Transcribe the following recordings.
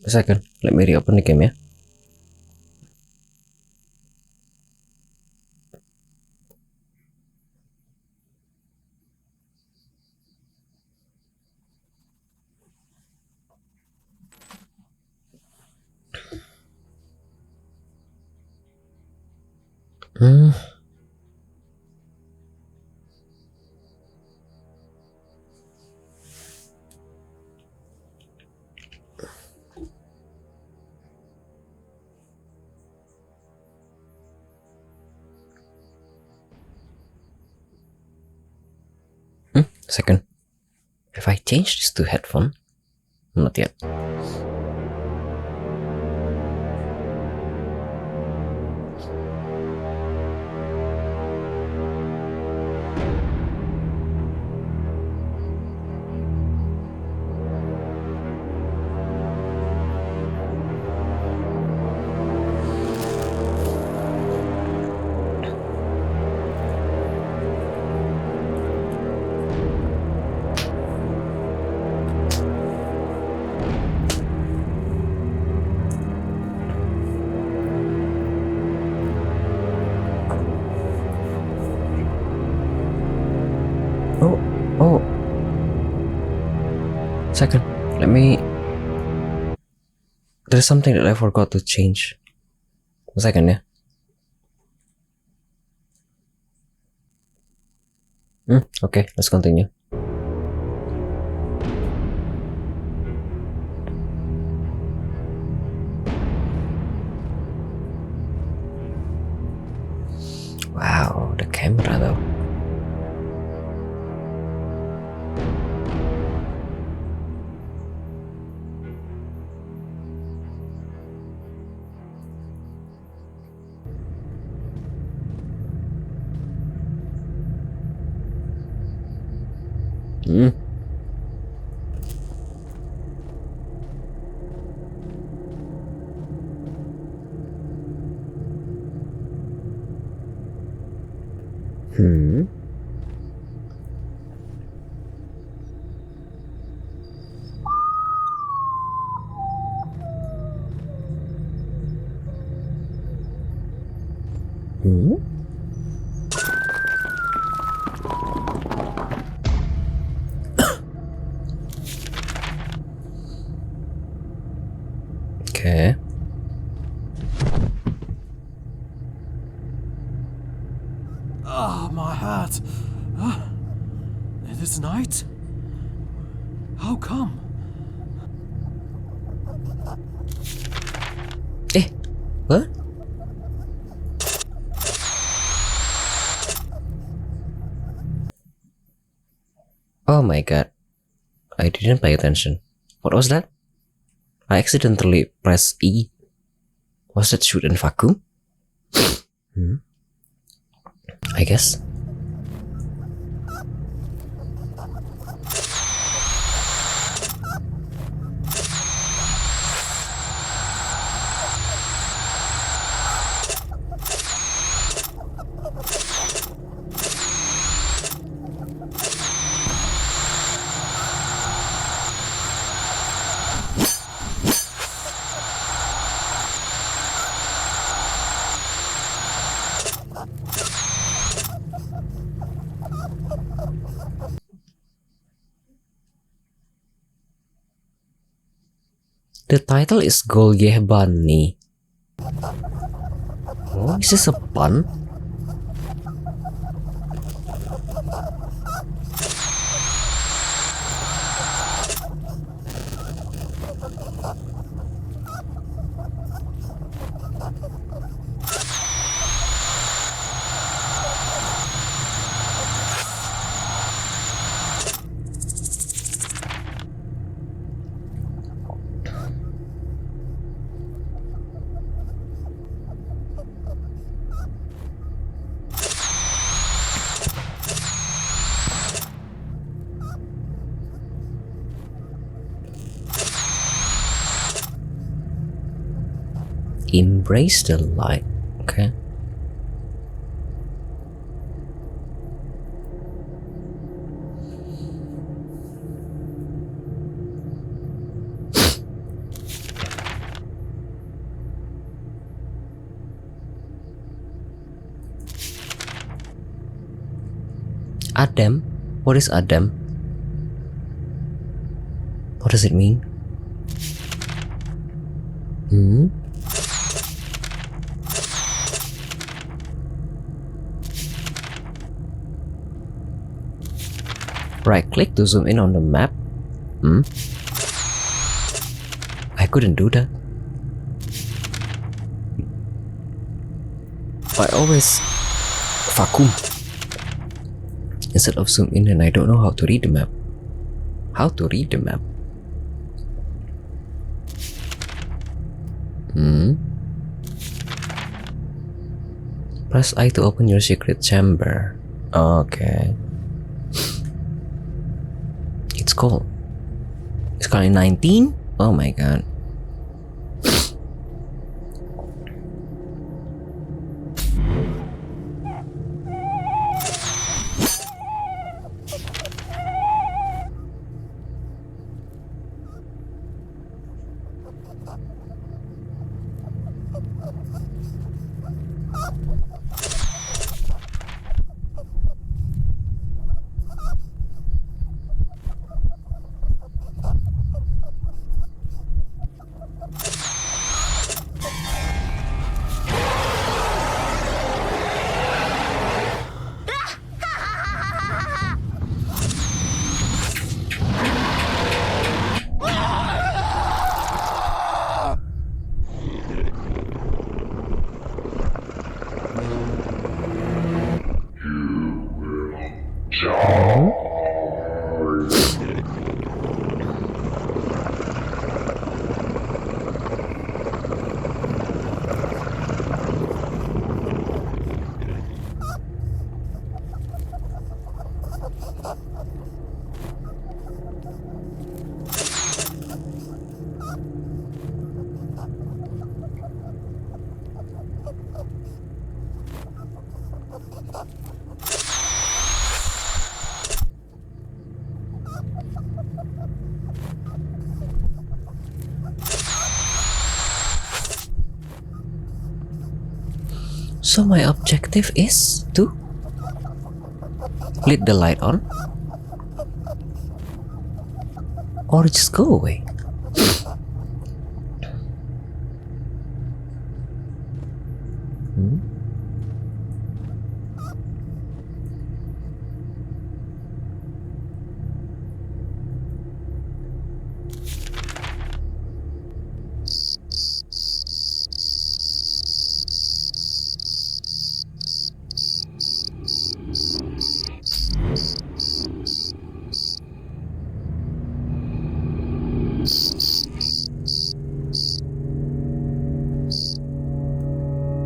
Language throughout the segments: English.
A second, let me reopen the game ya. Hmm. Second. If I change this to headphone? Not yet. Oh. Second, let me. There's something that I forgot to change. A second, yeah. Okay, let's continue. Wow, the camera though. Hmm. Hmm. Hmm. Okay. Ah, my hat. It is night? How come? What? Oh my god. I didn't pay attention. What was that? I accidentally pressed E. Was that shoot in vacuum? I guess. The title is Golgehbani. Oh, is this a pun? Embrace the light. Okay. Adam? What is Adam? What does it mean? Right click to zoom in on the map? I couldn't do that. I always vacuum instead of zoom in, and I don't know how to read the map. How to read the map? Press I to open your secret chamber. Okay. It's cold. It's currently 19? Oh my god. So my objective is to leave the light on or just go away.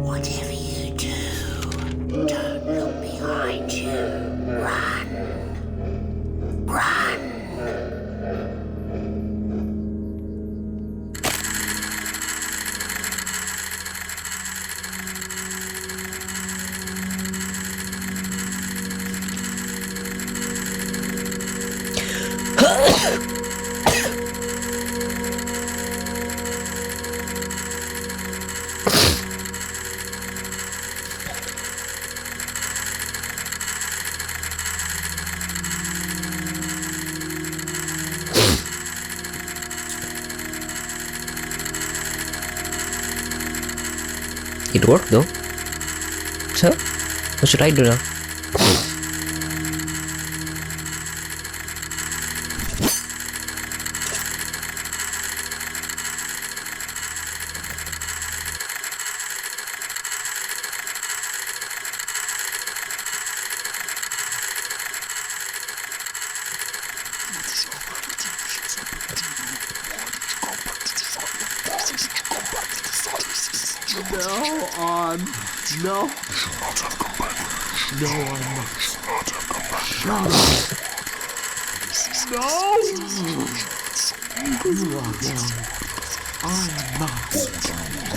Whatever you do, don't look behind you. Run. Run. It worked though. So, what should I do now? No. No, I'm not. Shut up. No! You are wrong. I'm not.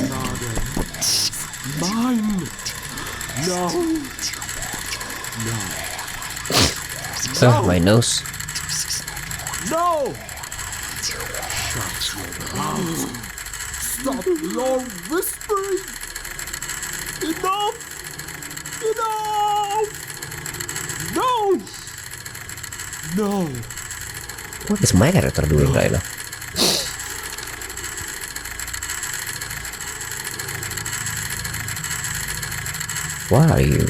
Nada. Mine. No. No. My nose. No! Shut your mouth. Stop your whispering. Enough! Enough! No! No. What is my character doing right now? Where are you?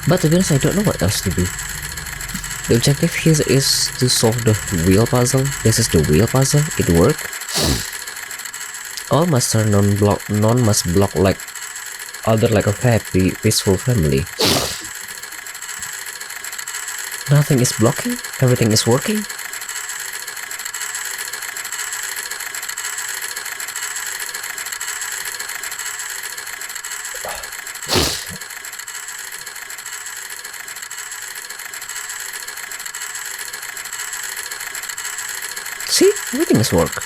But to be honest, I don't know what else to do. The objective here is to solve the wheel puzzle. This is the wheel puzzle. It worked. All must turn non-block. None must block like other like a happy, peaceful family. Nothing is blocking. Everything is working. See, everything is work.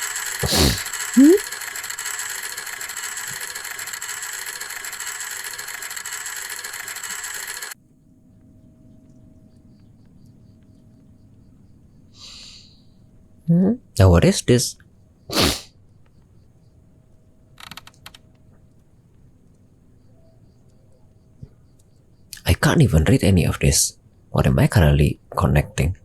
Now what is this? I can't even read any of this. What am I currently connecting?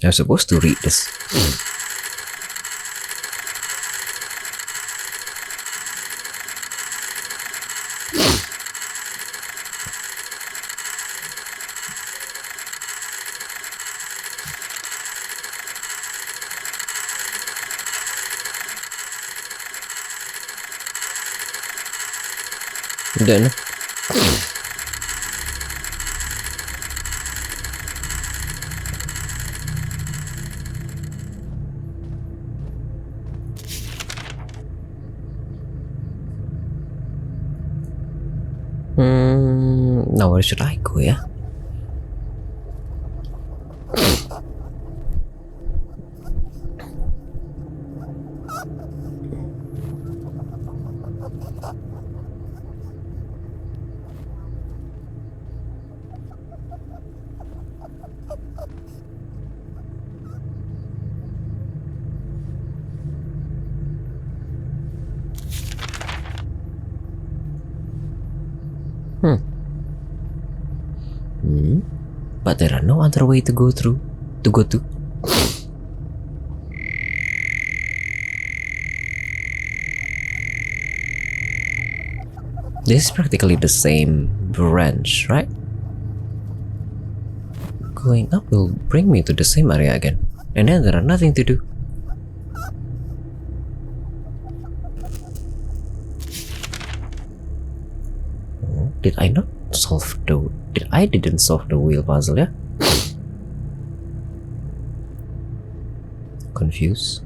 I'm supposed to read this. Then now where should I go, yeah? But there are no other way to go through. To go to. This is practically the same branch, right? Going up will bring me to the same area again. And then there are nothing to do. Did I not solve the... I didn't solve the wheel puzzle, yeah? Confused.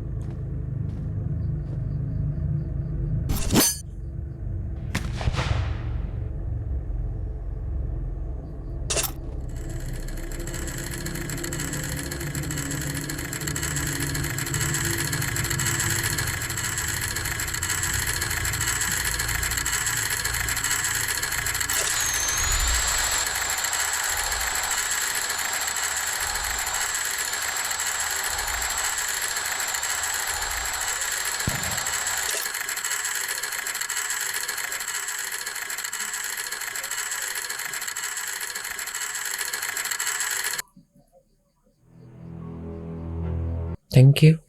Thank you.